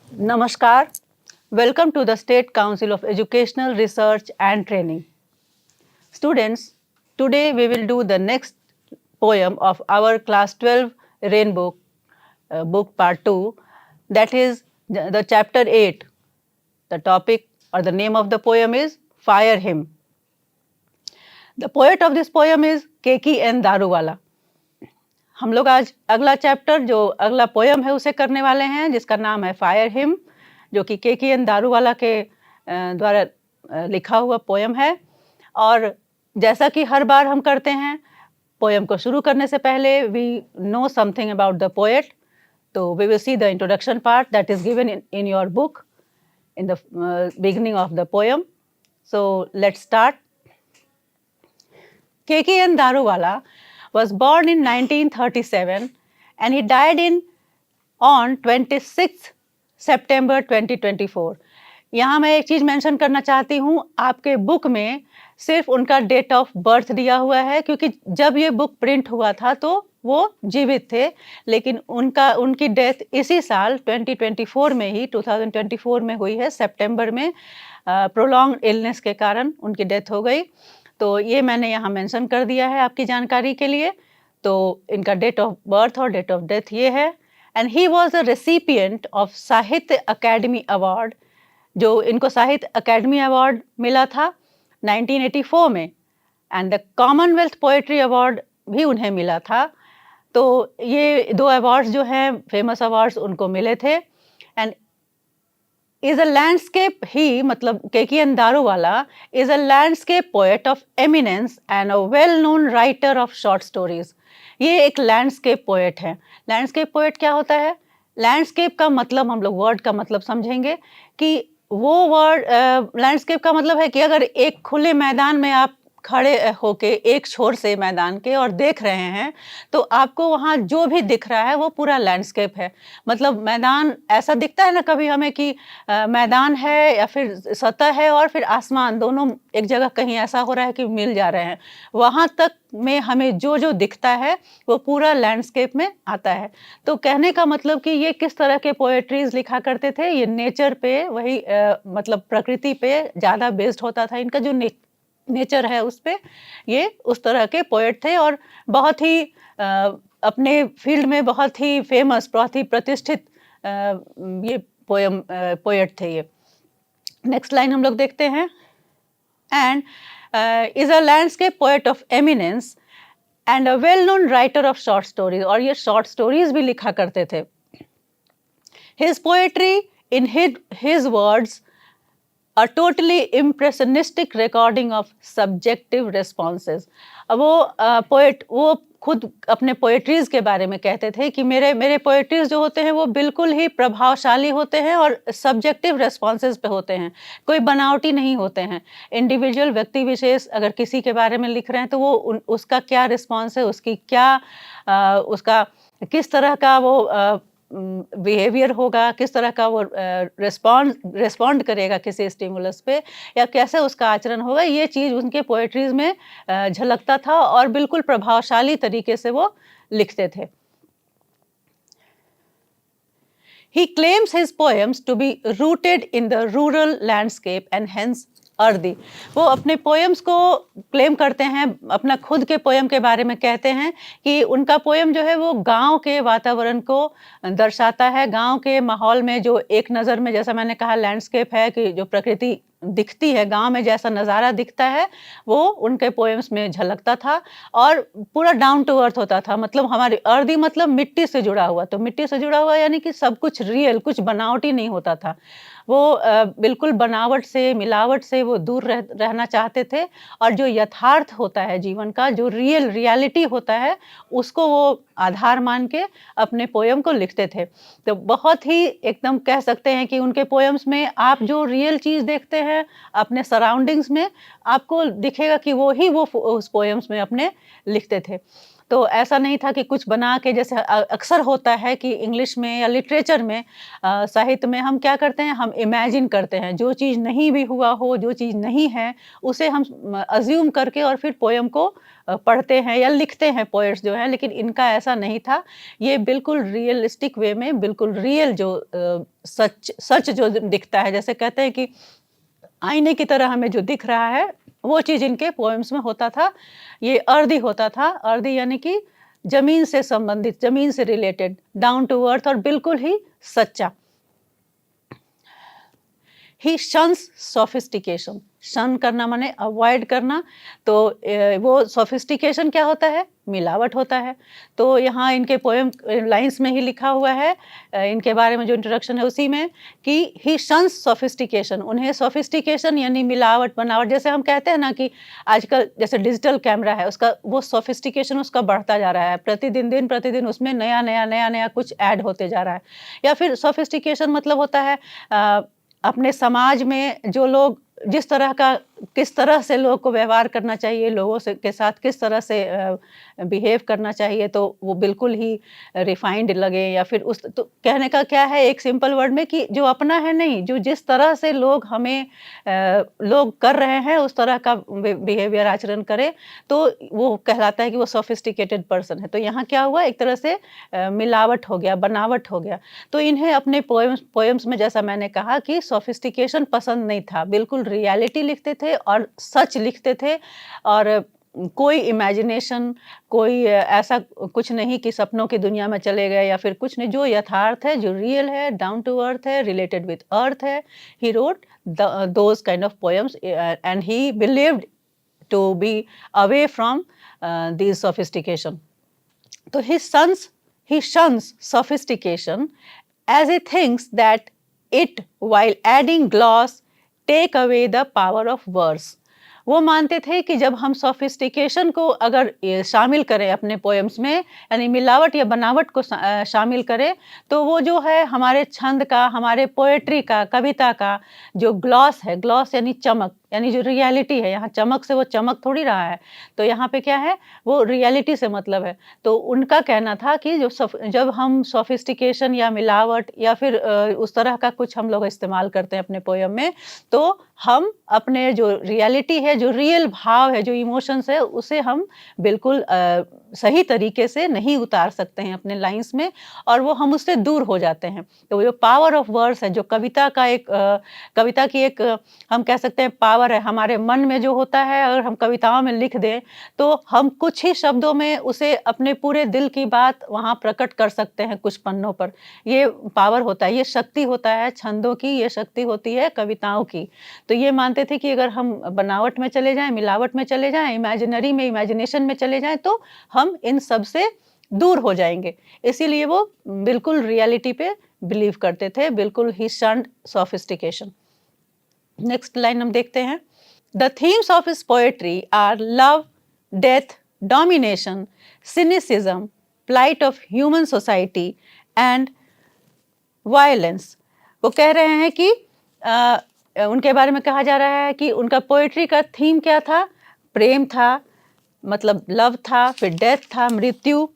Namaskar. Welcome to the State Council of Educational Research and Training. Students, today we will do the next poem of our class 12 Rainbow book part 2, that is the chapter 8. The topic or the name of the poem is Fire Him. The poet of this poem is Keki N Daruwala. हम लोग आज अगला chapter जो अगला poem है उसे करने वाले हैं, जिसका नाम है फायर हिम, जो कि KKN दारूवाला के द्वारा लिखा हुआ पोयम है। और जैसा कि हर बार हम करते हैं, पोयम को शुरू करने से पहले we know something about the poet, तो we will see the introduction part that is given in your book in the beginning of the poem. So let's start. KKN Daruwala was born in 1937 and he died on 26 September 2024. यहाँ मैं एक चीज़ mention करना चाहती हूँ, आपके book में सिर्फ उनका डेट ऑफ बर्थ दिया हुआ है, क्योंकि जब ये बुक प्रिंट हुआ था तो वो जीवित थे, लेकिन उनकी डेथ इसी साल 2024 में ही 2024 में हुई है, सितंबर में प्रोलॉन्ग्ड इलनेस के कारण उनकी डेथ हो गई। तो ये मैंने यहाँ मेंशन कर दिया है आपकी जानकारी के लिए। तो इनका डेट ऑफ बर्थ और डेट ऑफ डेथ ये है। And he was a recipient of साहित्य अकेडमी अवार्ड, जो इनको साहित्य अकेडमी अवार्ड मिला था 1984 में, and the Commonwealth poetry award भी उन्हें मिला था। तो ये दो अवार्ड्स जो हैं, फेमस अवार्ड्स उनको मिले थे। एंड इज अ लैंडस्केप, ही मतलब KKN Daruwalla is a landscape poet of eminence and a well known writer of short stories. ये एक लैंडस्केप पोएट है। लैंडस्केप पोएट क्या होता है? लैंडस्केप का मतलब, हम लोग वर्ड का मतलब समझेंगे कि वो वर्ड, लैंडस्केप का मतलब है कि अगर एक खुले मैदान में आप खड़े होके एक छोर से मैदान के और देख रहे हैं, तो आपको वहाँ जो भी दिख रहा है वो पूरा लैंडस्केप है। मतलब मैदान ऐसा दिखता है ना कभी हमें कि मैदान है या फिर सतह है और फिर आसमान, दोनों एक जगह कहीं ऐसा हो रहा है कि मिल जा रहे हैं, वहाँ तक में हमें जो जो दिखता है वो पूरा लैंडस्केप में आता है। तो कहने का मतलब कि ये किस तरह के पोएट्रीज लिखा करते थे, ये नेचर पे, वही मतलब प्रकृति पे ज़्यादा बेस्ड होता था। इनका जो नेचर है उस पे ये उस तरह के पोएट थे, और बहुत ही अपने फील्ड में बहुत ही फेमस, बहुत ही प्रतिष्ठित ये पोएट थे ये। नेक्स्ट लाइन हम लोग देखते हैं। And is a landscape poet of eminence and a well known writer of short stories, और ये शॉर्ट स्टोरीज भी लिखा करते थे। His poetry in his words a totally impressionistic recording of subjective responses. अब वो पोएट वो खुद अपने पोएट्रीज के बारे में कहते थे कि मेरे पोएट्रीज जो होते हैं वो बिल्कुल ही प्रभावशाली होते हैं और सब्जेक्टिव रेस्पॉन्सेज पे होते हैं, कोई बनावटी नहीं होते हैं। इंडिविजुअल व्यक्ति विशेष अगर किसी के बारे में लिख रहे हैं तो वो उसका क्या रिस्पॉन्स है, उसकी क्या उसका किस तरह का वो बिहेवियर होगा, किस तरह का वो रिस्पॉन्ड करेगा किसी स्टिमुलस पे, या कैसे उसका आचरण होगा, ये चीज़ उनके पोएट्रीज में झलकता था और बिल्कुल प्रभावशाली तरीके से वो लिखते थे। He claims his poems to be rooted in the rural landscape and hence earthy. वो अपने पोएम्स को क्लेम करते हैं, अपना खुद के पोएम के बारे में कहते हैं कि उनका पोएम जो है वो गांव के वातावरण को दर्शाता है। गांव के माहौल में जो एक नज़र में, जैसा मैंने कहा, लैंडस्केप है कि जो प्रकृति दिखती है, गांव में जैसा नज़ारा दिखता है वो उनके पोएम्स में झलकता था और पूरा डाउन टू अर्थ होता था। मतलब हमारी अर्दी मतलब मिट्टी से जुड़ा हुआ, तो मिट्टी से जुड़ा हुआ यानी कि सब कुछ रियल, कुछ बनावटी नहीं होता था। वो बिल्कुल बनावट से, मिलावट से वो दूर रहना चाहते थे, और जो यथार्थ होता है जीवन का, जो रियलिटी होता है, उसको वो आधार मान के अपने पोएम को लिखते थे। तो बहुत ही एकदम कह सकते हैं कि उनके पोएम्स में आप जो रियल चीज़ देखते हैं अपने सराउंडिंग्स में, आपको दिखेगा कि वो उस पोएम्स में अपने लिखते थे। तो ऐसा नहीं था कि कुछ बना के, जैसे अक्सर होता है कि इंग्लिश में या लिटरेचर में, साहित्य में हम क्या करते हैं, हम इमेजिन करते हैं, जो चीज़ नहीं भी हुआ हो, जो चीज़ नहीं है, उसे हम अज्यूम करके और फिर पोएम को पढ़ते हैं या लिखते हैं पोएट्स जो हैं। लेकिन इनका ऐसा नहीं था, ये बिल्कुल रियलिस्टिक वे में, बिल्कुल रियल जो सच सच जो दिखता है, जैसे कहते हैं कि आईने की तरह हमें जो दिख रहा है, वो चीज़ इनके पोएम्स में होता था। ये अर्दी होता था, अर्दी यानी कि ज़मीन से संबंधित, ज़मीन से रिलेटेड, डाउन टू अर्थ और बिल्कुल ही सच्चा। ही शन्स सोफिस्टिकेशन, शन करना माने अवॉइड करना, तो वो सोफिस्टिकेशन क्या होता है, मिलावट होता है। तो यहाँ इनके पोएम लाइंस में ही लिखा हुआ है, इनके बारे में जो इंट्रोडक्शन है उसी में, कि ही शन्स सोफिस्टिकेशन, उन्हें सोफिस्टिकेशन यानी मिलावट बनावट, जैसे हम कहते हैं ना कि आजकल जैसे डिजिटल कैमरा है, उसका वो सोफिस्टिकेशन उसका बढ़ता जा रहा है, प्रतिदिन दिन प्रतिदिन उसमें नया नया नया नया कुछ ऐड होते जा रहा है। या फिर सोफिस्टिकेशन मतलब होता है अपने समाज में जो लोग जिस तरह का, किस तरह से लोग को व्यवहार करना चाहिए, लोगों से के साथ किस तरह से बिहेव करना चाहिए, तो वो बिल्कुल ही रिफाइंड लगे। या फिर उस, तो कहने का क्या है एक सिंपल वर्ड में, कि जो अपना है नहीं, जो जिस तरह से लोग हमें लोग कर रहे हैं उस तरह का बिहेवियर आचरण करे, तो वो कहलाता है कि वो सोफिस्टिकेटेड पर्सन है। तो यहाँ क्या हुआ, एक तरह से मिलावट हो गया, बनावट हो गया। तो इन्हें अपने पोएम्स में, जैसा मैंने कहा कि सोफिस्टिकेशन पसंद नहीं था, बिल्कुल रियलिटी लिखते थे और सच लिखते थे, और कोई इमेजिनेशन, कोई ऐसा कुछ नहीं कि सपनों की दुनिया में चले गए या फिर कुछ नहीं, जो यथार्थ है, जो रियल है, डाउन टू अर्थ है, रिलेटेड विथ अर्थ है। He wrote those kind of poems and he believed to be away from these sophistication. तो he shuns sophistication as he thinks that it, while adding gloss, take away the power of words. वो मानते थे कि जब हम sophistication को अगर शामिल करें अपने पोएम्स में, यानी मिलावट या बनावट को शामिल करें, तो वो जो है हमारे छंद का, हमारे पोएट्री का, कविता का जो ग्लॉस है, ग्लॉस यानी चमक, यानी जो रियलिटी है, यहाँ चमक से वो चमक थोड़ी रहा है, तो यहाँ पे क्या है, वो रियलिटी से मतलब है। तो उनका कहना था कि जब हम सोफिस्टिकेशन या मिलावट या फिर उस तरह का कुछ हम लोग इस्तेमाल करते हैं अपने पोएम में, तो हम अपने जो रियलिटी है, जो रियल भाव है, जो इमोशंस है, उसे हम बिल्कुल सही तरीके से नहीं उतार सकते हैं अपने लाइंस में, और वो हम उससे दूर हो जाते हैं। तो जो पावर ऑफ वर्ड्स है, जो कविता का एक कविता की एक हम कह सकते हैं पावर है, हमारे मन में जो होता है, अगर हम कविताओं में लिख दें, तो हम कुछ ही शब्दों में उसे अपने पूरे दिल की बात वहाँ प्रकट कर सकते हैं कुछ पन्नों पर। ये पावर होता है, ये शक्ति होता है छंदों की, ये शक्ति होती है कविताओं की। तो ये मानते थे कि अगर हम बनावट में चले जाएँ, मिलावट में चले जाएँ, इमेजिनरी में, इमेजिनेशन में चले जाएँ, तो हम इन सब से दूर हो जाएँगे। इसीलिए वो बिल्कुल रियलिटी पे बिलीव करते थे, बिल्कुल ही शन्ड सोफिस्टिकेशन। नेक्स्ट लाइन हम देखते हैं। The themes of his poetry are love, death, domination, cynicism, plight of human society and violence। वो कह रहे हैं कि उनके बारे में कहा जा रहा है कि उनका पोएट्री का थीम क्या था, प्रेम था, मतलब लव था, फिर डेथ था, मृत्यु,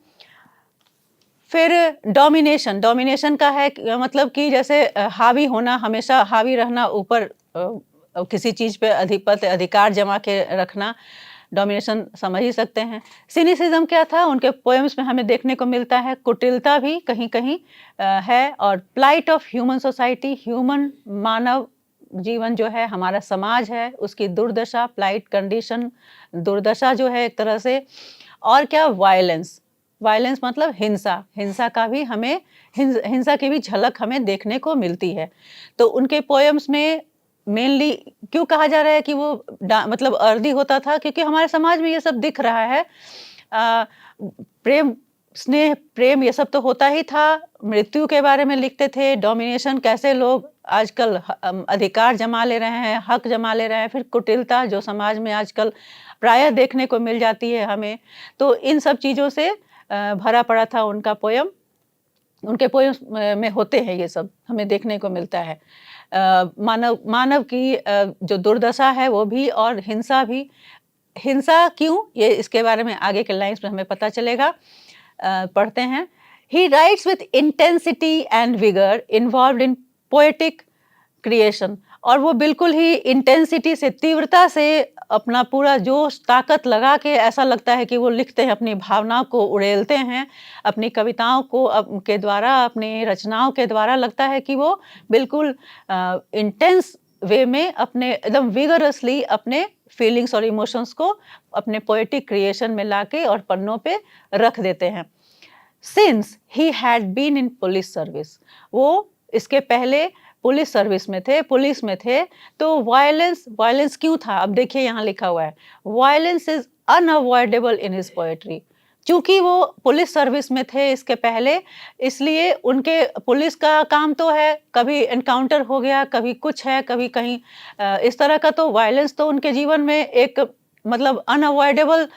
फिर डोमिनेशन, डोमिनेशन का है मतलब कि जैसे हावी होना, हमेशा हावी रहना, ऊपर किसी चीज़ पे अधिपत्य, अधिकार जमा के रखना, डोमिनेशन समझ ही सकते हैं। सिनिसिज्म क्या था, उनके पोएम्स में हमें देखने को मिलता है, कुटिलता भी कहीं कहीं है, और plight of human society, human मानव जीवन जो है, हमारा समाज है, उसकी दुर्दशा, प्लाइट कंडीशन, दुर्दशा जो है एक तरह से, और क्या, वायलेंस, वायलेंस मतलब हिंसा, हिंसा का भी हमें, हिंसा की भी झलक हमें देखने को मिलती है। तो उनके पोएम्स में मेनली क्यों कहा जा रहा है कि वो मतलब अर्दी होता था, क्योंकि हमारे समाज में ये सब दिख रहा है, प्रेम, स्नेह, प्रेम, ये सब तो होता ही था। मृत्यु के बारे में लिखते थे, डोमिनेशन, कैसे लोग आजकल अधिकार जमा ले रहे हैं, हक जमा ले रहे हैं, फिर कुटिलता जो समाज में आजकल प्रायः देखने को मिल जाती है हमें। तो इन सब चीज़ों से भरा पड़ा था उनका पोएम, उनके पोएम्स में होते हैं ये सब, हमें देखने को मिलता है। मानव की जो दुर्दशा है वो भी, और हिंसा भी, हिंसा क्यों, ये इसके बारे में आगे के लाइन्स में हमें पता चलेगा। पढ़ते हैं। ही rights with intensity and vigour involved in poetic creation, और वो बिल्कुल ही इंटेंसिटी से, तीव्रता से अपना पूरा जोश ताकत लगा के ऐसा लगता है कि वो लिखते हैं, अपनी भावनाओं को उड़ेलते हैं, अपनी कविताओं को के द्वारा, अपनी रचनाओं के द्वारा लगता है कि वो बिल्कुल इंटेंस वे में अपने एकदम विगरसली अपने फीलिंग्स और इमोशंस को अपने पोएटिक क्रिएशन में लाके और पन्नों पे रख देते हैं। Since he had been in police service, वो इसके पहले पुलिस सर्विस में थे, पुलिस में थे, तो वायलेंस क्यों था? अब देखिए यहाँ लिखा हुआ है, violence is unavoidable in his poetry. चूंकि वो पुलिस सर्विस में थे इसके पहले, इसलिए उनके पुलिस का काम तो है, कभी एनकाउंटर हो गया, कभी कुछ है, कभी कहीं इस तरह का, तो वायलेंस तो उनके जीवन में एक मतलब अनअवॉइडेबल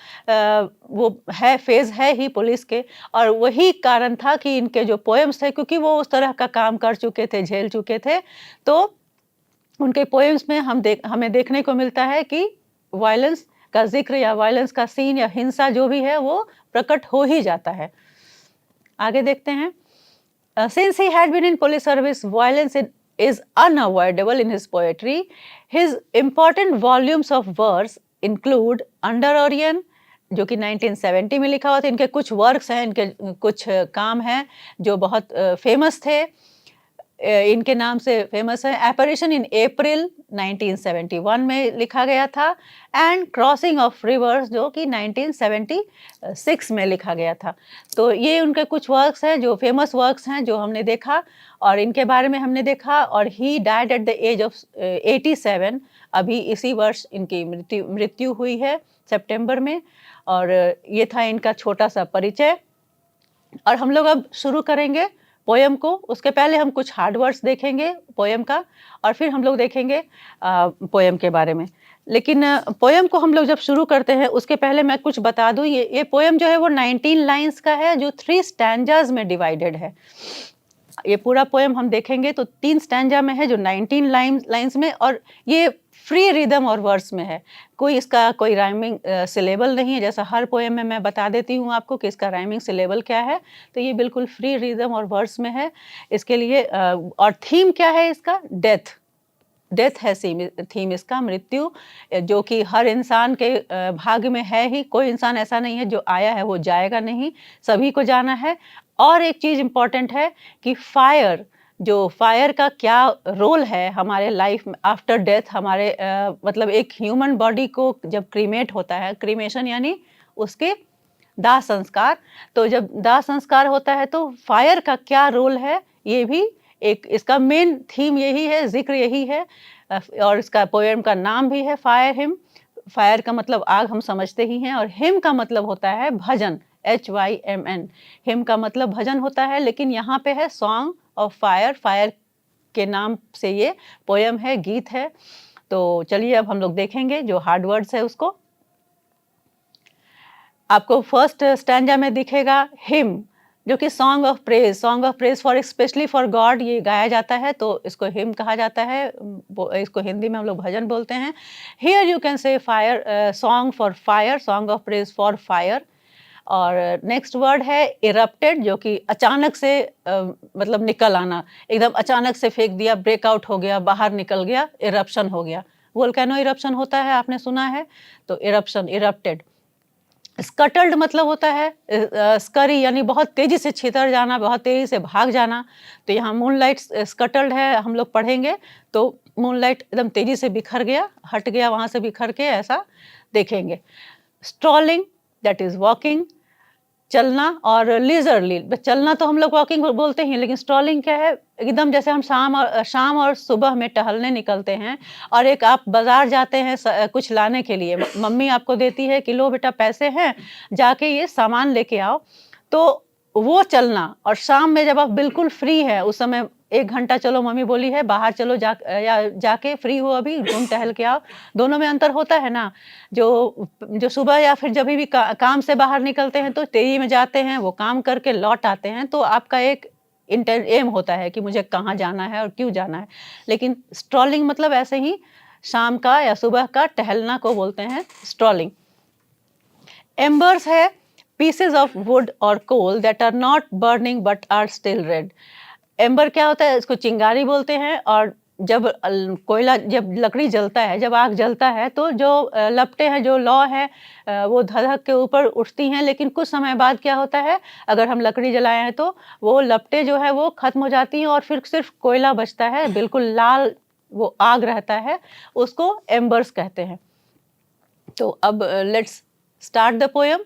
वो है, फेज है ही पुलिस के। और वही कारण था कि इनके जो पोएम्स थे, क्योंकि वो उस तरह का काम कर चुके थे, झेल चुके थे, तो उनके पोएम्स में हमें देखने को मिलता है कि वायलेंस का जिक्र या वायलेंस का सीन या हिंसा जो भी है वो प्रकट हो ही जाता है। आगे देखते हैं। Since he had been in police service, violence is unavoidable in his poetry. His important volumes of verse include Under Orion, जो कि 1970 में लिखा हुआ था। इनके कुछ वर्क्स हैं, इनके कुछ काम हैं जो बहुत फेमस थे, इनके नाम से फेमस है। एपरेशन इन अप्रैल 1971 में लिखा गया था, एंड क्रॉसिंग ऑफ रिवर्स जो कि 1976 में लिखा गया था। तो ये उनके कुछ वर्क्स हैं जो फेमस वर्क्स हैं जो हमने देखा और इनके बारे में हमने देखा। और he died at the age of 87, अभी इसी वर्ष इनकी मृत्यु हुई है सितंबर में। और ये था इनका छोटा सा परिचय। और हम लोग अब शुरू करेंगे पोएम को। उसके पहले हम कुछ हार्ड वर्ड्स देखेंगे पोएम का, और फिर हम लोग देखेंगे पोएम के बारे में। लेकिन पोएम को हम लोग जब शुरू करते हैं उसके पहले मैं कुछ बता दूं, ये पोएम जो है वो 19 लाइन्स का है, जो 3 स्टैंजाज में डिवाइडेड है। ये पूरा पोएम हम देखेंगे तो 3 स्टैंजा में है, जो 19 लाइन्स में, और ये फ्री रिदम और वर्स में है। इसका कोई राइमिंग सिलेबल नहीं है, जैसा हर पोएम में मैं बता देती हूँ आपको कि इसका राइमिंग सिलेबल क्या है। तो ये बिल्कुल फ्री रिदम और वर्स में है। इसके लिए और थीम क्या है इसका? डेथ है थीम इसका, मृत्यु, जो कि हर इंसान के भाग्य में है ही। कोई इंसान ऐसा नहीं है जो आया है वो जाएगा नहीं, सभी को जाना है। और एक चीज़ इम्पॉर्टेंट है कि फायर का क्या रोल है हमारे लाइफ में आफ्टर डेथ। हमारे मतलब एक ह्यूमन बॉडी को जब क्रीमेट होता है, क्रीमेशन यानी उसके दाह संस्कार, तो जब दाह संस्कार होता है तो फायर का क्या रोल है, ये भी एक इसका मेन थीम यही है, जिक्र यही है। और इसका पोएम का नाम भी है फायर हिम। फायर का मतलब आग हम समझते ही हैं, और हिम का मतलब होता है भजन, HYMN। हिम का मतलब भजन होता है, लेकिन यहाँ पे है सॉन्ग ऑफ फायर। फायर के नाम से ये पोएम है, गीत है। तो चलिए अब हम लोग देखेंगे जो हार्ड वर्ड्स है उसको। आपको फर्स्ट स्टैंजा में दिखेगा हिम, जो कि song of praise for specially for God ये गाया जाता है, तो इसको हिम कहा जाता है। इसको हिंदी में हम लोग भजन बोलते हैं। Here you can say fire, song for fire, song of praise for fire. और नेक्स्ट वर्ड है इरप्टेड, जो कि अचानक से मतलब निकल आना, एकदम अचानक से फेंक दिया, ब्रेकआउट हो गया, बाहर निकल गया, इरप्शन हो गया। वोल्केनो इरप्शन होता है, आपने सुना है, तो इरप्शन, इरप्टेड। स्कटल्ड मतलब होता है स्करी, यानी बहुत तेजी से छितर जाना, बहुत तेजी से भाग जाना। तो यहाँ मूनलाइट स्कटल्ड है, हम लोग पढ़ेंगे तो मूनलाइट एकदम तेजी से बिखर गया, हट गया वहाँ से बिखर के, ऐसा देखेंगे। स्ट्रॉलिंग दैट इज वॉकिंग, चलना। और लीजरली, चलना तो हम लोग वॉकिंग बोलते हैं, लेकिन स्ट्रॉलिंग क्या है? एकदम जैसे हम शाम और सुबह में टहलने निकलते हैं, और एक आप बाजार जाते हैं कुछ लाने के लिए, मम्मी आपको देती है कि लो बेटा पैसे हैं, जाके ये सामान लेके आओ, तो वो चलना। और शाम में जब आप बिल्कुल फ्री है, उस समय 1 घंटा चलो मम्मी बोली है बाहर चलो, जाके फ्री हो, अभी घूम टहल के आओ। दोनों में अंतर होता है ना। जो सुबह या फिर जब भी काम से बाहर निकलते हैं तो तेजी में जाते हैं, वो काम करके लौट आते हैं, तो आपका एक एम होता है कि मुझे कहाँ जाना है और क्यों जाना है। लेकिन स्ट्रॉलिंग मतलब ऐसे ही शाम का या सुबह का टहलना को बोलते हैं स्ट्रॉलिंग। एम्बर्स है पीसेज ऑफ वुड और coal that are not burning but are still red. Ember क्या होता है, इसको चिंगारी बोलते हैं। और जब कोयला, जब लकड़ी जलता है, जब आग जलता है तो जो लपटें हैं, जो लौ है, वो धधक के ऊपर उठती हैं, लेकिन कुछ समय बाद क्या होता है, अगर हम लकड़ी जलाए हैं तो वो लपटें जो है वो खत्म हो जाती हैं और फिर सिर्फ कोयला बचता है, बिल्कुल लाल वो आग रहता है, उसको एम्बर्स कहते हैं। तो अब लेट्स स्टार्ट द पोयम।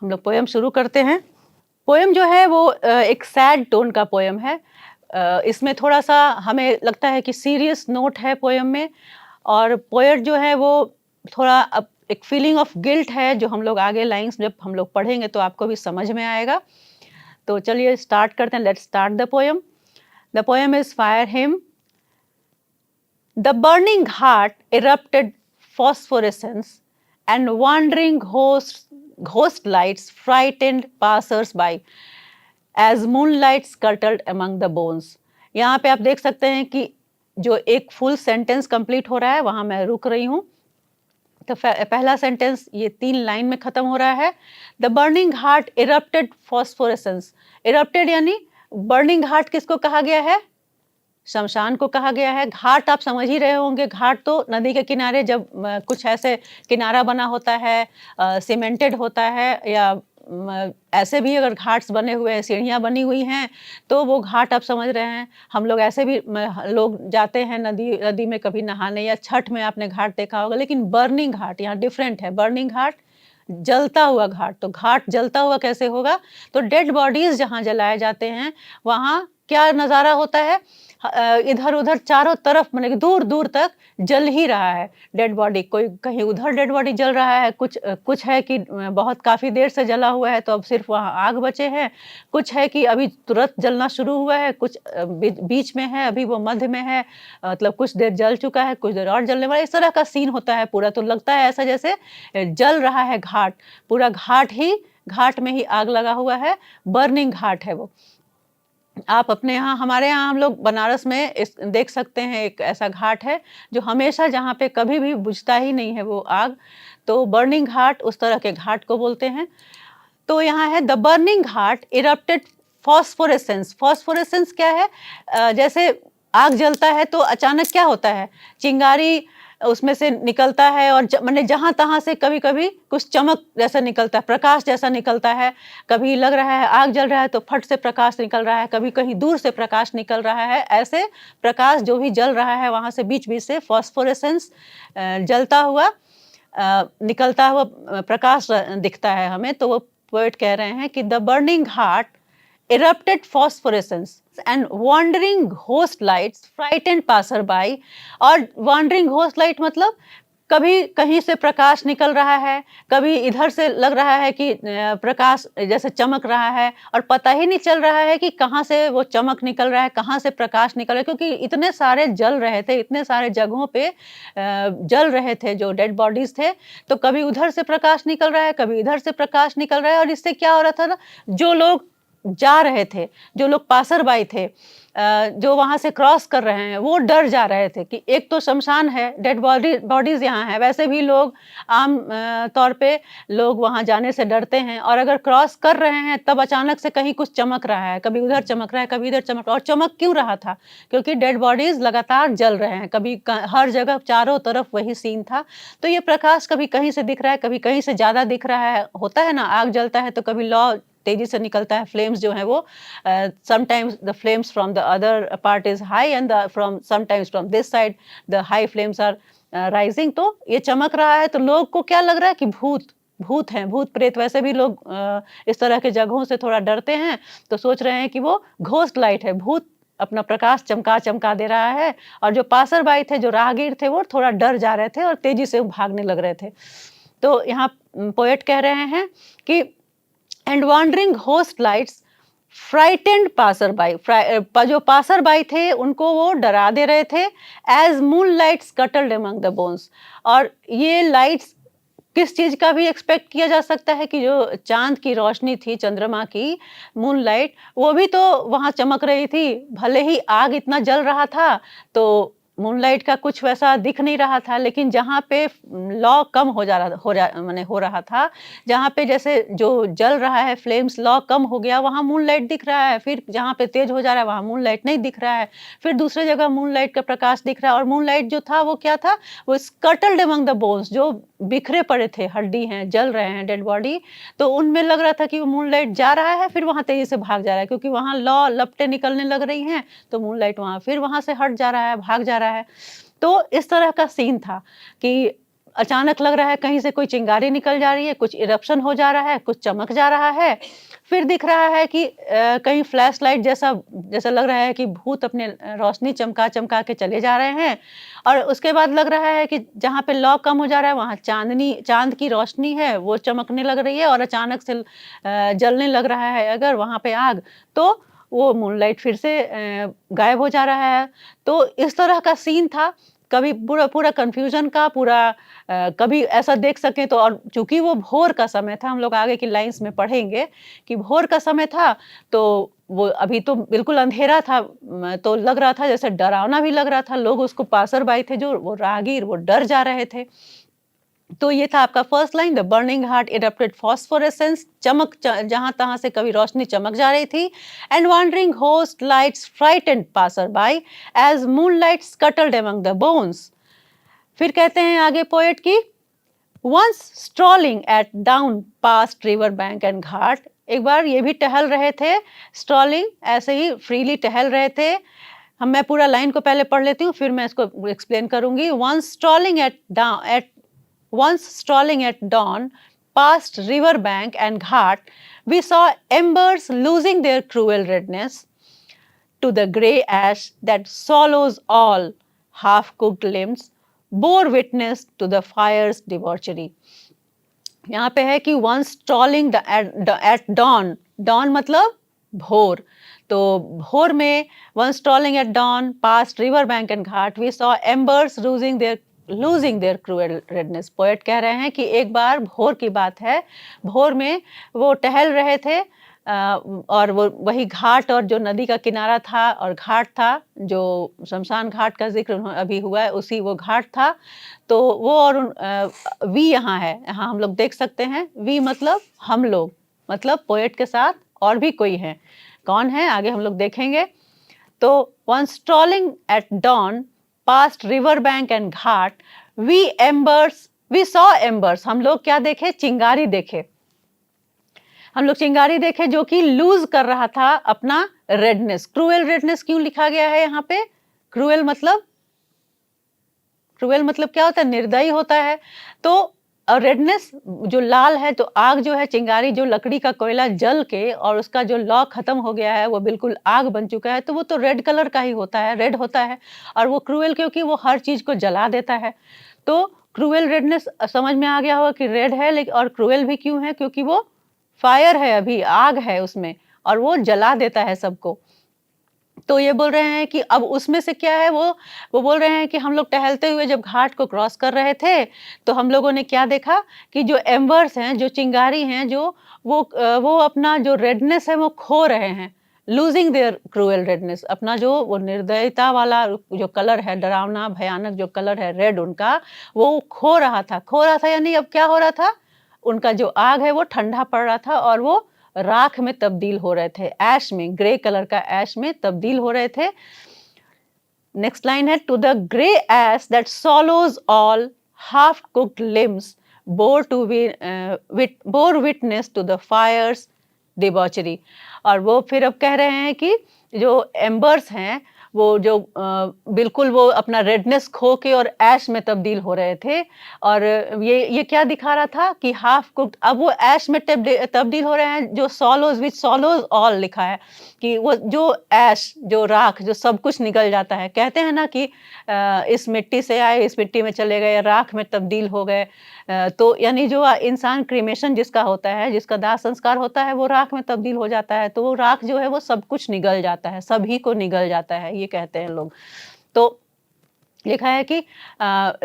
हम लोग पोयम शुरू करते हैं। पोयम जो है वो एक सैड टोन का पोयम है। इसमें थोड़ा सा हमें लगता है कि सीरियस नोट है पोयम में, और पोएट जो है वो थोड़ा एक फीलिंग ऑफ गिल्ट है, जो हम लोग आगे लाइंस जब हम लोग पढ़ेंगे तो आपको भी समझ में आएगा। तो चलिए स्टार्ट करते हैं। Let's start the poem. The poem is fire him. The burning heart erupted phosphorescence, and wandering ghost lights frightened passers-by as moonlight scuttled among the bones. यहाँ पे आप देख सकते हैं कि जो एक फुल सेंटेंस कंप्लीट हो रहा है, वहाँ मैं रुक रही हूँ। तो पहला सेंटेंस ये 3 लाइन में खत्म हो रहा है। The burning heart erupted phosphorescence. Erupted यानी बर्निंग हार्ट किसको कहा गया है? शमशान को कहा गया है। घाट आप समझ ही रहे होंगे, घाट तो नदी के किनारे जब कुछ ऐसे किनारा बना होता है, सीमेंटेड होता है, या ऐसे भी अगर घाट्स बने हुए हैं, सीढ़ियाँ बनी हुई हैं, तो वो घाट आप समझ रहे हैं। हम लोग ऐसे भी लोग जाते हैं नदी में कभी नहाने, या छठ में आपने घाट देखा होगा, लेकिन बर्निंग घाट यहाँ डिफरेंट है। बर्निंग घाट जलता हुआ घाट। तो घाट जलता हुआ कैसे होगा? तो डेड बॉडीज जहाँ जलाए जाते हैं वहाँ क्या नज़ारा होता है? इधर उधर चारों तरफ, मतलब दूर दूर तक जल ही रहा है डेड बॉडी। कोई कहीं उधर डेड बॉडी जल रहा है, कुछ है कि बहुत काफ़ी देर से जला हुआ है तो अब सिर्फ वहाँ आग बचे हैं, कुछ है कि अभी तुरंत जलना शुरू हुआ है, कुछ बीच में है, अभी वो मध्य में है, मतलब कुछ देर जल चुका है, कुछ देर और जलने वाला, इस तरह का सीन होता है पूरा। तो लगता है ऐसा जैसे जल रहा है घाट, पूरा घाट में ही आग लगा हुआ है। बर्निंग घाट है वो। आप अपने यहाँ, हमारे यहाँ हम लोग बनारस में देख सकते हैं, एक ऐसा घाट है जो हमेशा, जहाँ पे कभी भी बुझता ही नहीं है वो आग। तो बर्निंग घाट, उस तरह के घाट को बोलते हैं। तो यहाँ है the burning Ghat erupted phosphorescence. Phosphorescence क्या है? जैसे आग जलता है तो अचानक क्या होता है, चिंगारी उसमें से निकलता है, और मैंने जहाँ तहाँ से कभी कभी कुछ चमक जैसा निकलता है, प्रकाश जैसा निकलता है। कभी लग रहा है आग जल रहा है तो फट से प्रकाश निकल रहा है, कभी कहीं दूर से प्रकाश निकल रहा है। ऐसे प्रकाश जो भी जल रहा है वहाँ से बीच बीच से फॉस्फोरेसेंस, जलता हुआ निकलता हुआ प्रकाश दिखता है हमें। तो वो पोएट कह रहे हैं कि the burning heart erupted phosphorescence and wandering ghost lights frightened passerby। और wandering ghost light मतलब कभी कहीं से प्रकाश निकल रहा है, कभी इधर से लग रहा है कि प्रकाश जैसे चमक रहा है, और पता ही नहीं चल रहा है कि कहाँ से वो चमक निकल रहा है, कहाँ से प्रकाश निकल रहा है, क्योंकि इतने सारे जल रहे थे, इतने सारे जगहों पे जल रहे थे जो डेड बॉडीज थे। तो कभी उधर से प्रकाश निकल रहा है, कभी इधर से प्रकाश निकल रहा है। और इससे क्या हो रहा था ना, जो लोग जा रहे थे, जो लोग पासर बाई थे, जो वहाँ से क्रॉस कर रहे हैं, वो डर जा रहे थे कि एक तो शमशान है, डेड बॉडीज यहाँ है। वैसे भी लोग आम तौर पे लोग वहाँ जाने से डरते हैं, और अगर क्रॉस कर रहे हैं तब अचानक से कहीं कुछ चमक रहा है, कभी उधर चमक रहा है, कभी इधर चमक रहा है। और चमक क्यों रहा था? क्योंकि डेड बॉडीज लगातार जल रहे हैं, कभी हर जगह चारों तरफ वही सीन था। तो ये प्रकाश कभी कहीं से दिख रहा है, कभी कहीं से ज़्यादा दिख रहा है। होता है ना, आग जलता है तो कभी लौ तेजी से निकलता है, फ्लेम्स जो है वो sometimes the flames from the other part is high, and from sometimes from this side the high flames are rising. तो ये चमक रहा है, तो लोग को क्या लग रहा है कि भूत हैं, भूत प्रेत। वैसे भी लोग इस तरह के जगहों से थोड़ा डरते हैं, तो सोच रहे हैं कि वो घोस्ट लाइट है, भूत अपना प्रकाश चमका दे रहा है। और जो पासर बाई थे, जो राहगीर थे, वो थोड़ा डर जा रहे थे और तेजी से भागने लग रहे थे। तो यहाँ पोएट कह रहे हैं कि and wandering ghost lights frightened passerby। जो पासर बाई थे उनको वो डरा दे रहे थे। as moonlight scuttled among the bones। और ये लाइट्स किस चीज का भी एक्सपेक्ट किया जा सकता है कि जो चांद की रोशनी थी, चंद्रमा की मूनलाइट, वो भी तो वहाँ चमक रही थी। भले ही आग इतना जल रहा था तो मूनलाइट का कुछ वैसा दिख नहीं रहा था, लेकिन जहाँ पे लॉ कम हो रहा था, जहाँ पे जैसे जो जल रहा है फ्लेम्स लॉ कम हो गया, वहाँ मूनलाइट दिख रहा है। फिर जहाँ पे तेज हो जा रहा है वहाँ मूनलाइट नहीं दिख रहा है। फिर दूसरे जगह मूनलाइट का प्रकाश दिख रहा है, और मूनलाइट जो था वो क्या था, वो स्कटल्ड अमंग द बोन्स, जो बिखरे पड़े थे, हड्डी हैं, जल रहे हैं, डेड बॉडी, तो उनमें लग रहा था कि वो मूनलाइट जा रहा है, फिर वहाँ तेजी से भाग जा रहा है, क्योंकि वहाँ लॉ लपटें निकलने लग रही हैं, तो मूनलाइट वहाँ फिर वहाँ से हट जा रहा है, भाग जा रहा है। तो इस तरह का सीन था कि अचानक लग रहा है कहीं से कोई चिंगारी निकल जा रही है, कुछ इरप्शन हो जा रहा है, कुछ चमक जा रहा है। फिर दिख रहा है कि कहीं फ्लैश लाइट जैसा लग रहा है कि भूत अपने रोशनी चमका-चमका के चले जा रहे हैं, और उसके बाद लग रहा है कि जहाँ पे लॉ कम हो जा रहा है वहाँ चाँद की रोशनी है, वो चमकने लग रही है, और अचानक से जलने लग रहा है अगर वहाँ पे आग, तो वो मूनलाइट फिर से गायब हो जा रहा है। तो इस तरह का सीन था, कभी पूरा कन्फ्यूज़न का कभी ऐसा देख सकें तो, और चूँकि वो भोर का समय था, हम लोग आगे की लाइन्स में पढ़ेंगे कि भोर का समय था, तो वो अभी तो बिल्कुल अंधेरा था, तो लग रहा था जैसे डरावना भी लग रहा था। लोग उसको पासर-बाई थे जो वो राहगीर, वो डर जा रहे थे। तो ये था आपका first line, the burning heart erupted phosphorescence, जहां तहां से कभी रोशनी चमक जा रही थी, and wandering ghost lights frightened passer by as moonlight scuttled among the bones. फिर कहते हैं आगे पोएट की, once strolling at down past river bank and ghat, एक बार ये भी टहल रहे थे, स्ट्रॉलिंग ऐसे ही फ्रीली टहल रहे थे। मैं पूरा लाइन को पहले पढ़ लेती हूँ, फिर मैं इसको एक्सप्लेन करूंगी। Once strolling at dawn past river bank and ghat, we saw embers losing their cruel redness to the grey ash that swallows all half-cooked limbs, bore witness to the fire's debauchery. यहाँ पे है कि once strolling at dawn, dawn मतलब भोर, तो भोर में once strolling at dawn past river bank and ghat, we saw embers losing their cruel redness. Poet कह रहे हैं कि एक बार भोर की बात है, भोर में वो टहल रहे थे, और वो वही घाट और जो नदी का किनारा था और घाट था, जो शमशान घाट का जिक्र अभी हुआ है, उसी वो घाट था। तो वो और वी यहाँ है, यहाँ हम लोग देख सकते हैं, वी मतलब हम लोग, मतलब पोएट के साथ और भी कोई है, कौन है आगे हम लोग देखेंगे। तो once strolling at dawn past river bank and ghat, we saw embers, हम लोग क्या देखे, चिंगारी देखे, हम लोग चिंगारी देखे जो कि लूज कर रहा था अपना रेडनेस। क्रूएल रेडनेस क्यों लिखा गया है यहाँ पे, क्रूएल मतलब क्या होता है, निर्दयी होता है। तो रेडनेस जो लाल है, तो आग जो है, चिंगारी जो लकड़ी का कोयला जल के और उसका जो लॉ खत्म हो गया है, वो बिल्कुल आग बन चुका है, तो वो तो रेड कलर का ही होता है, रेड होता है। और वो क्रूएल क्योंकि वो हर चीज को जला देता है, तो क्रूएल रेडनेस समझ में आ गया होगा कि रेड है, लेकिन और क्रूएल भी क्यों है, क्योंकि वो फायर है, अभी आग है उसमें, और वो जला देता है सबको। तो ये बोल रहे हैं कि अब उसमें से क्या है, वो बोल रहे हैं कि हम लोग टहलते हुए जब घाट को क्रॉस कर रहे थे, तो हम लोगों ने क्या देखा कि जो एम्बर्स हैं, जो चिंगारी हैं, जो वो अपना जो रेडनेस है वो खो रहे हैं, लूजिंग देयर क्रूएल रेडनेस, अपना जो वो निर्दयता वाला जो कलर है, डरावना भयानक जो कलर है रेड उनका, वो खो रहा था यानी अब क्या हो रहा था, उनका जो आग है वो ठंडा पड़ रहा था, और वो राख में तब्दील हो रहे थे, ऐश में, ग्रे कलर का ऐश में तब्दील हो रहे थे। नेक्स्ट लाइन है, to the grey ash that swallows all half cooked limbs bore witness to the fire's debauchery. और वो फिर अब कह रहे हैं कि जो एम्बर्स हैं, वो जो बिल्कुल वो अपना रेडनेस खो के और ऐश में तब्दील हो रहे थे, और ये क्या दिखा रहा था कि हाफ कुक्ड, अब वो ऐश में तब्दील हो रहे हैं, जो सॉलोज ऑल लिखा है कि वो जो ऐश, जो राख, जो सब कुछ निकल जाता है। कहते हैं ना कि इस मिट्टी से आए, इस मिट्टी में चले गए, राख में तब्दील हो गए, तो यानी जो इंसान क्रीमेशन जिसका होता है, जिसका दाह संस्कार होता है, वो राख में तब्दील हो जाता है, तो वो राख जो है वो सब कुछ निगल जाता है, सभी को निगल जाता है, ये कहते हैं लोग। तो लिखा है कि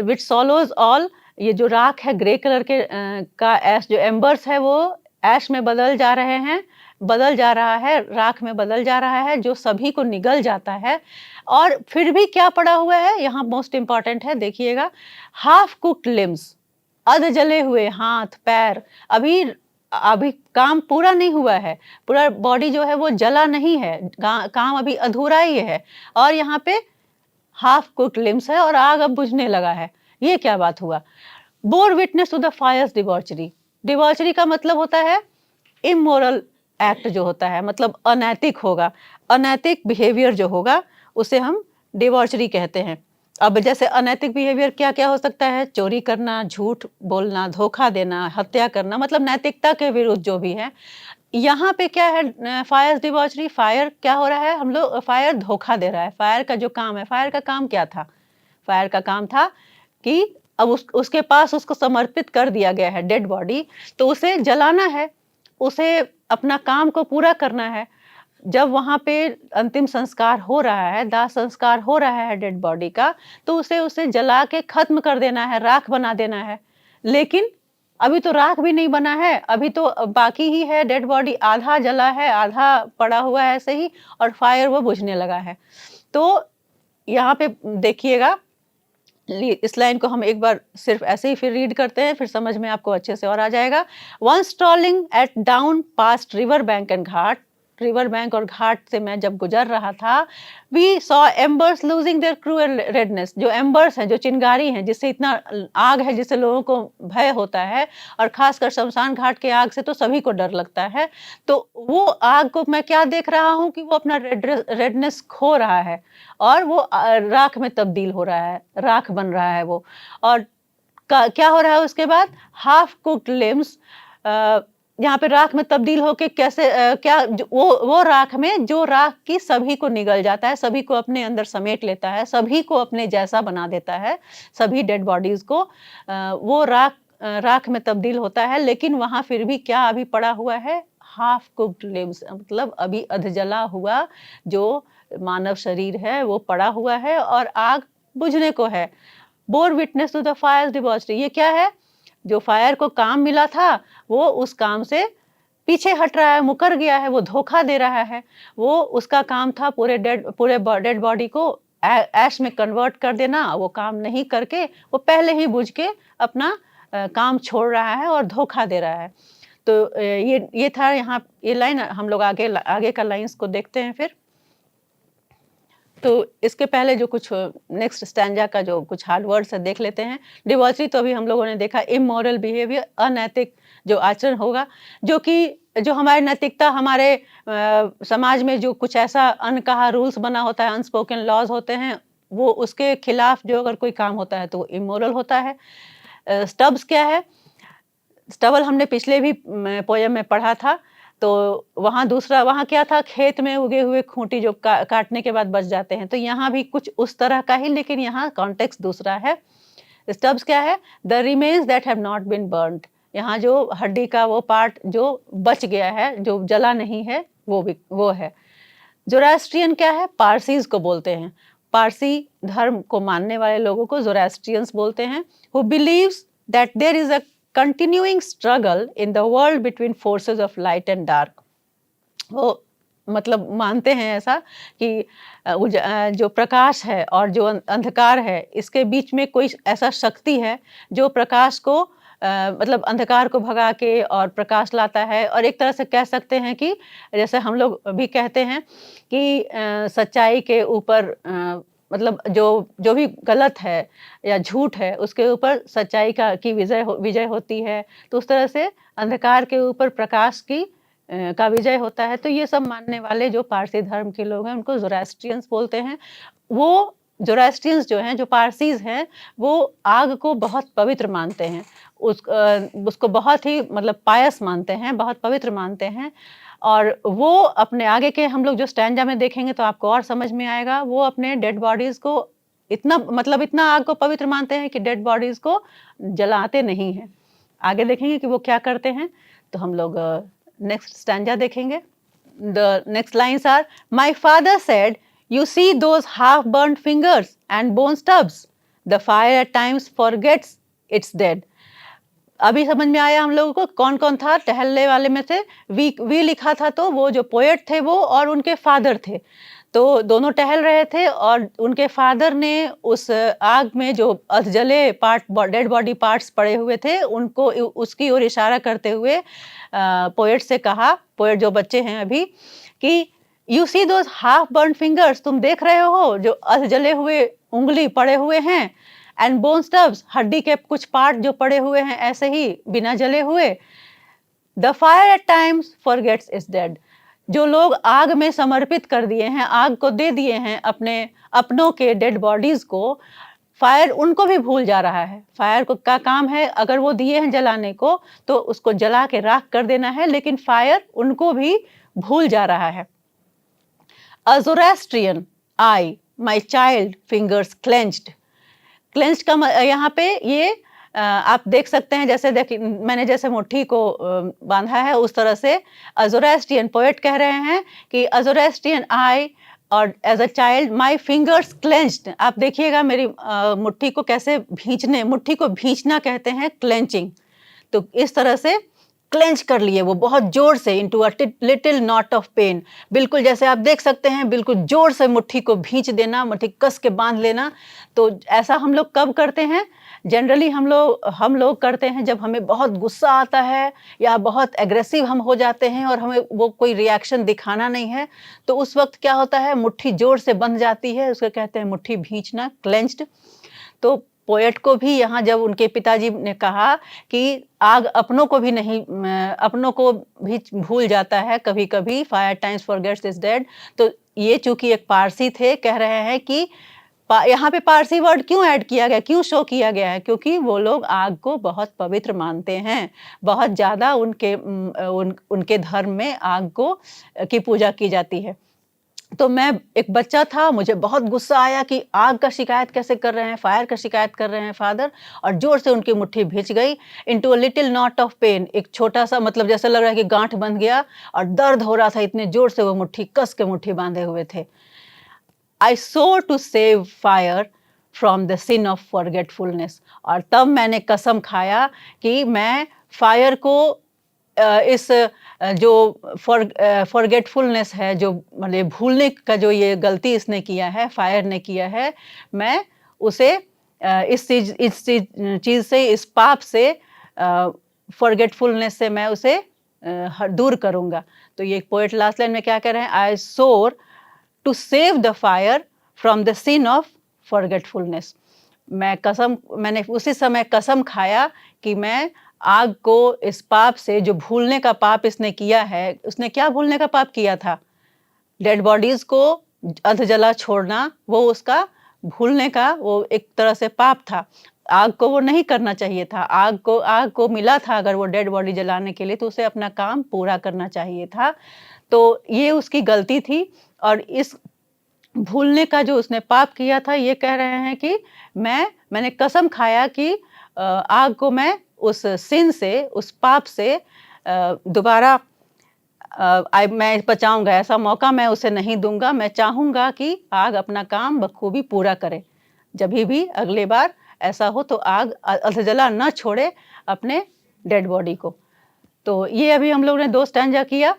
विच सॉलोज ऑल, ये जो राख है ग्रे कलर के का ऐश, जो एम्बर्स है वो ऐश में बदल जा रहे हैं, बदल जा रहा है, राख में बदल जा रहा है, जो सभी को निगल जाता है। और फिर भी क्या पड़ा हुआ है, यहाँ मोस्ट इम्पॉर्टेंट है, देखिएगा, हाफ कुक्ड लिम्स, अध जले हुए हाथ पैर, अभी अभी काम पूरा नहीं हुआ है, पूरा बॉडी जो है वो जला नहीं है, काम अभी अधूरा ही है, और यहाँ पे हाफ कुक्ड लिम्स है और आग अब बुझने लगा है। ये क्या बात हुआ? Bore witness to the fire's debauchery. Debauchery का मतलब होता है इमोरल एक्ट जो होता है, मतलब अनैतिक होगा, अनैतिक बिहेवियर जो होगा उसे हम डिवॉर्चरी कहते हैं। अब जैसे अनैतिक बिहेवियर क्या क्या हो सकता है? चोरी करना, झूठ बोलना, धोखा देना, हत्या करना, मतलब नैतिकता के विरुद्ध जो भी है। यहाँ पे क्या है, फायर डिवॉर्चरी, फायर क्या हो रहा है, हम लोग फायर धोखा दे रहा है। फायर का जो काम है, फायर का काम क्या था? फायर का काम था कि अब उसके पास उसको समर्पित कर दिया गया है डेड बॉडी, तो उसे जलाना है, उसे अपना काम को पूरा करना है। जब वहाँ पे अंतिम संस्कार हो रहा है, दाह संस्कार हो रहा है डेड बॉडी का, तो उसे जला के खत्म कर देना है, राख बना देना है। लेकिन अभी तो राख भी नहीं बना है, अभी तो बाकी ही है, डेड बॉडी आधा जला है, आधा पड़ा हुआ है ऐसे ही, और फायर वो बुझने लगा है। तो यहाँ पे देखिएगा, इस लाइन को हम एक बार सिर्फ ऐसे ही फिर रीड करते हैं, फिर समझ में आपको अच्छे से और आ जाएगा। Once strolling at down past river bank and ghat, river bank और घाट से मैं जब गुजर रहा था, we saw embers losing their cruel redness. जो एम्बर्स हैं, जो चिंगारी हैं, जिससे इतना आग है, जिससे लोगों को भय होता है, और खासकर शमशान घाट के आग से तो सभी को डर लगता है। तो वो आग को मैं क्या देख रहा हूँ कि वो अपना रेडनेस खो रहा है, और वो राख में तब्दील हो रहा है, राख बन रहा है वो। और क्या हो रहा है उसके बाद? हाफ कुक्ड लिम्स, यहाँ पे राख में तब्दील होके कैसे, क्या वो राख में, जो राख की सभी को निगल जाता है, सभी को अपने अंदर समेट लेता है, सभी को अपने जैसा बना देता है, सभी डेड बॉडीज को, वो राख में तब्दील होता है। लेकिन वहाँ फिर भी क्या अभी पड़ा हुआ है? हाफ कुक्ड लिम्स, मतलब अभी अधजला हुआ जो मानव शरीर है वो पड़ा हुआ है, और आग बुझने को है। Bore witness to the fire debauchery, ये क्या है? जो फायर को काम मिला था, वो उस काम से पीछे हट रहा है, मुकर गया है, वो धोखा दे रहा है। वो उसका काम था पूरे डेड बॉडी को ऐश में कन्वर्ट कर देना, वो काम नहीं करके वो पहले ही बुझ के अपना काम छोड़ रहा है और धोखा दे रहा है। तो ये था यहाँ, ये लाइन हम लोग आगे का लाइन्स को देखते हैं फिर। तो इसके पहले जो कुछ नेक्स्ट स्टैंजा का जो कुछ हार्ड वर्ड्स है देख लेते हैं। डिवॉर्चरी तो अभी हम लोगों ने देखा, इमोरल बिहेवियर, अनैतिक जो आचरण होगा, जो हमारी नैतिकता, हमारे समाज में जो कुछ ऐसा अनकहा रूल्स बना होता है, अनस्पोकन लॉज होते हैं, वो उसके खिलाफ जो अगर कोई काम होता है तो वो इमोरल होता है। स्टब्स क्या है? स्टबल हमने पिछले भी पोयम में पढ़ा था। तो वहाँ क्या था? खेत में उगे हुए खूंटी जो काटने के बाद बच जाते हैं। तो यहाँ भी कुछ उस तरह का ही, लेकिन यहाँ कॉन्टेक्स्ट दूसरा है। स्टब्स क्या है? The remains that have not been burned, यहाँ जो हड्डी का वो पार्ट जो बच गया है, जो जला नहीं है, वो है। ज़ोरास्ट्रियन क्या है? पारसीज को बोलते हैं। पारसी धर्म को मानने वाले लोगों को ज़ोरास्ट्रियंस बोलते हैं। Who believes that there is a continuing struggle in the world between forces of light and dark। वो मतलब मानते हैं ऐसा कि जो प्रकाश है और जो अंधकार है, इसके बीच में कोई ऐसा शक्ति है जो प्रकाश को मतलब अंधकार को भगा के और प्रकाश लाता है। और एक तरह से कह सकते हैं कि जैसे हम लोग भी कहते हैं कि सच्चाई के ऊपर मतलब जो भी गलत है या झूठ है, उसके ऊपर सच्चाई की विजय होती है। तो उस तरह से अंधकार के ऊपर प्रकाश का विजय होता है। तो ये सब मानने वाले जो पारसी धर्म के लोग हैं, उनको ज़ोरास्ट्रियंस बोलते हैं। वो ज़ोरास्ट्रियंस जो हैं, जो पारसीज हैं, वो आग को बहुत पवित्र मानते हैं, उसको बहुत ही मतलब पायस मानते हैं, बहुत पवित्र मानते हैं। और वो अपने आगे के हम लोग जो स्टैंजा में देखेंगे तो आपको और समझ में आएगा। वो अपने डेड बॉडीज को इतना आग को पवित्र मानते हैं कि डेड बॉडीज को जलाते नहीं हैं। आगे देखेंगे कि वो क्या करते हैं। तो हम लोग नेक्स्ट स्टैंजा देखेंगे। The next lines are, my father said, you see those half burned fingers and bone stubs, the fire at times forgets its dead. अभी समझ में आया हम लोगों को कौन कौन था टहलने वाले में से। वी लिखा था तो वो जो पोएट थे वो और उनके फादर थे, तो दोनों टहल रहे थे और उनके फादर ने उस आग में जो अधजले पार्ट डेड बॉडी पार्ट्स पड़े हुए थे उनको उसकी ओर इशारा करते हुए पोएट से कहा, पोएट जो बच्चे हैं अभी, कि you see those half burn fingers, तुम देख रहे हो जो अधजले हुए उंगली पड़े हुए हैं, एंड बोन स्टब्स, हड्डी के कुछ पार्ट जो पड़े हुए हैं ऐसे ही बिना जले हुए। The fire at times forgets its dead, जो लोग आग में समर्पित कर दिए हैं, आग को दे दिए हैं अपने अपनों के डेड बॉडीज को, फायर उनको भी भूल जा रहा है। फायर को का काम है, अगर वो दिए हैं जलाने को तो उसको जला के राख कर देना है, लेकिन फायर उनको भी भूल जा रहा है। A Zoroastrian, I, my child, fingers clenched. Clenched का यहाँ पे ये आप देख सकते हैं, जैसे मैंने जैसे मुट्ठी को बांधा है उस तरह से अजोरास्ट्रियन पोएट कह रहे हैं कि अजोरास्ट्रियन आई और as a child my fingers clenched. आप देखिएगा मेरी मुट्ठी को कैसे भींचने, मुट्ठी को भींचना कहते हैं क्लेंचिंग। तो इस तरह से क्लेंच कर लिए वो बहुत जोर से, into a little knot of pain, बिल्कुल जैसे आप देख सकते हैं बिल्कुल जोर से मुट्ठी को भींच देना, मुट्ठी कस के बांध लेना। तो ऐसा हम लोग कब करते हैं? जनरली हम लोग करते हैं जब हमें बहुत गुस्सा आता है या बहुत एग्रेसिव हम हो जाते हैं और हमें वो कोई रिएक्शन दिखाना नहीं है, तो उस वक्त क्या होता है, मुट्ठी जोर से बंध जाती है, उसको कहते हैं मुट्ठी भींचना, क्लेंच्ड। तो पोएट को भी यहाँ जब उनके पिताजी ने कहा कि आग अपनों को भी भूल जाता है कभी कभी, fire times forgets its dead, तो ये चूंकि एक पारसी थे, कह रहे हैं कि यहाँ पे पारसी वर्ड क्यों ऐड किया गया, क्यों शो किया गया है, क्योंकि वो लोग आग को बहुत पवित्र मानते हैं, बहुत ज़्यादा उनके धर्म में आग की पूजा की जाती है। तो मैं एक बच्चा था, मुझे बहुत गुस्सा आया कि आग का शिकायत कैसे कर रहे हैं, फायर का शिकायत कर रहे हैं फादर, और जोर से उनकी मुट्ठी भींच गई into a little knot of pain, एक छोटा सा, मतलब जैसे लग रहा है कि गांठ बंध गया और दर्द हो रहा था, इतने जोर से वो मुट्ठी कस के मुट्ठी बांधे हुए थे। I saw to save fire from the sin of forgetfulness, और तब मैंने कसम खाया कि मैं फायर को इस जो फॉरगेटफुलनेस है, जो मतलब भूलने का जो ये गलती इसने किया है, फायर ने किया है, मैं उसे इस चीज़ से, इस पाप से, फॉरगेटफुलनेस से मैं उसे दूर करूँगा। तो ये पोएट लास्ट लाइन में क्या कह रहे हैं, I swore to save the fire from the sin of forgetfulness. मैंने उसी समय कसम खाया कि मैं आग को इस पाप से, जो भूलने का पाप इसने किया है, उसने क्या भूलने का पाप किया था? डेड बॉडीज को अधजला छोड़ना, वो उसका भूलने का वो एक तरह से पाप था। आग को वो नहीं करना चाहिए था, आग को मिला था अगर वो डेड बॉडी जलाने के लिए, तो उसे अपना काम पूरा करना चाहिए था। तो ये उसकी गलती थी, और इस भूलने का जो उसने पाप किया था, ये कह रहे हैं कि मैंने कसम खाया कि आग को मैं उस सिन से, उस पाप से दोबारा मैं बचाऊंगा, ऐसा मौका मैं उसे नहीं दूंगा। मैं चाहूंगा कि आग अपना काम बखूबी पूरा करे। जब भी अगले बार ऐसा हो तो आग अधजला न छोड़े अपने डेड बॉडी को। तो ये अभी हम लोग ने 2 स्टैंजा किया,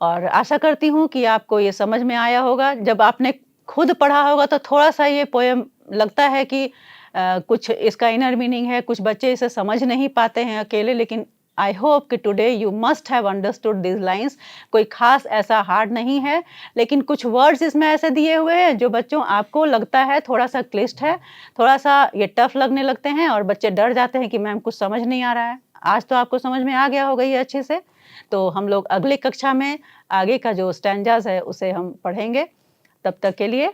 और आशा करती हूँ कि आपको ये समझ में आया होगा। जब आपने खुद पढ़ा होगा तो थोड़ा सा ये पोएम लगता है कि कुछ इसका इनर मीनिंग है, कुछ बच्चे इसे समझ नहीं पाते हैं अकेले, लेकिन आई होप कि today you must have understood this lines. कोई खास ऐसा हार्ड नहीं है, लेकिन कुछ वर्ड्स इसमें ऐसे दिए हुए हैं जो बच्चों आपको लगता है थोड़ा सा क्लिष्ट है, थोड़ा सा ये टफ लगने लगते हैं, और बच्चे डर जाते हैं कि मैम कुछ समझ नहीं आ रहा है। आज तो आपको समझ में आ गया होगा ये अच्छे से। तो हम लोग अगली कक्षा में आगे का जो स्टैंजाज है उसे हम पढ़ेंगे। तब तक के लिए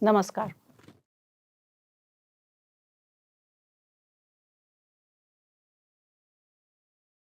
नमस्कार।